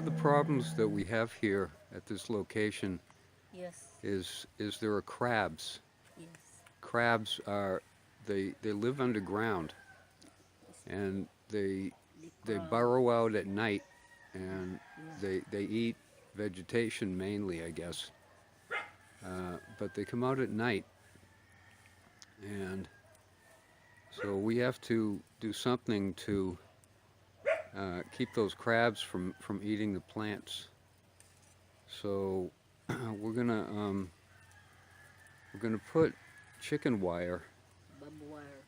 of the problems that we have here at this location Yes. is there are crabs. Yes. Crabs are they live underground, Yes. and The they crab. burrow out at night, and Yeah. they eat vegetation mainly, I guess. But they come out at night, and so we have to do something to keep those crabs from eating the plants. So we're gonna put chicken wire. Barbed wire.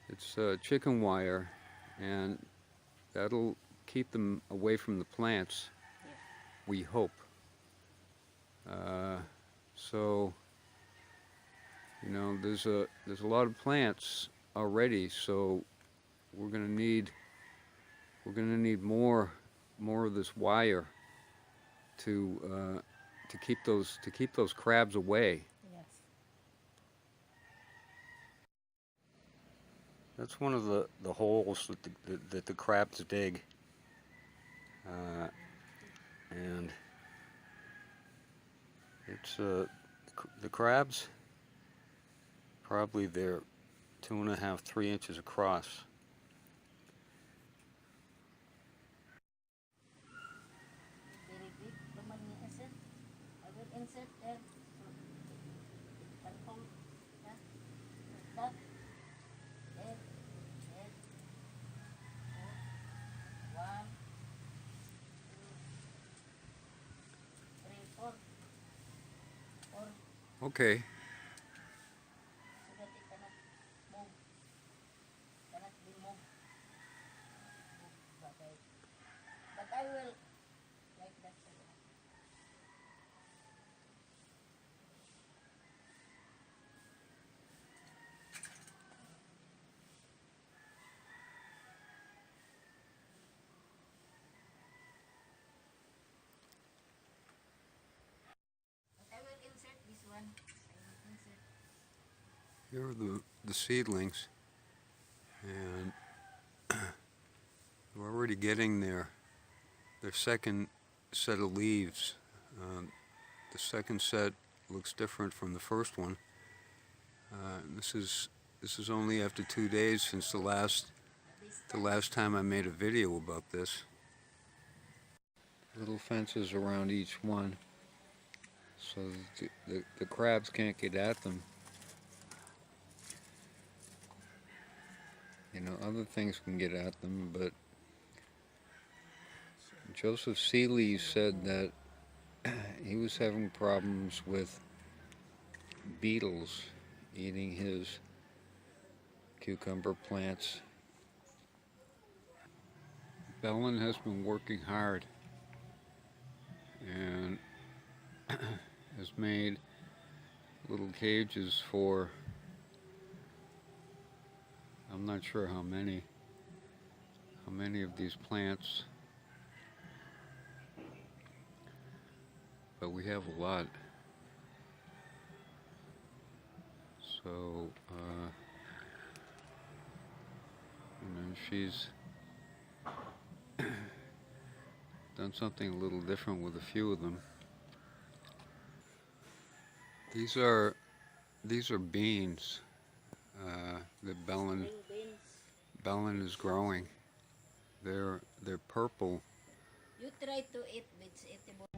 It's chicken wire, and that'll keep them away from the plants. Yeah. We hope. So there's a lot of plants already, so we're gonna need more of this wire to keep those crabs away. Yes. That's one of the holes that the crabs dig, and it's the crabs. Probably they're 2.5, 3 inches across. Very big. Naman ni insert. I will insert there. So it can hold. Yeah. Like that. There. There. One, two, three, four. Four. Okay. So that it cannot move. Cannot be moved. But I will like that. But I will insert this one. I will insert. Here are the seedlings, and we're already getting their second set of leaves. The second set looks different from the first one. This is only after 2 days since the last time I made a video about this. Little fences around each one, so that the crabs can't get at them. Other things can get at them, but Joseph Seeley said that he was having problems with beetles eating his cucumber plants. Bellin has been working hard and has made little cages for, I'm not sure how many of these plants, but we have a lot. So she's done something a little different with a few of them. These are beans that Spring beans. Bellin is growing. They're purple. You try to eat vegetables.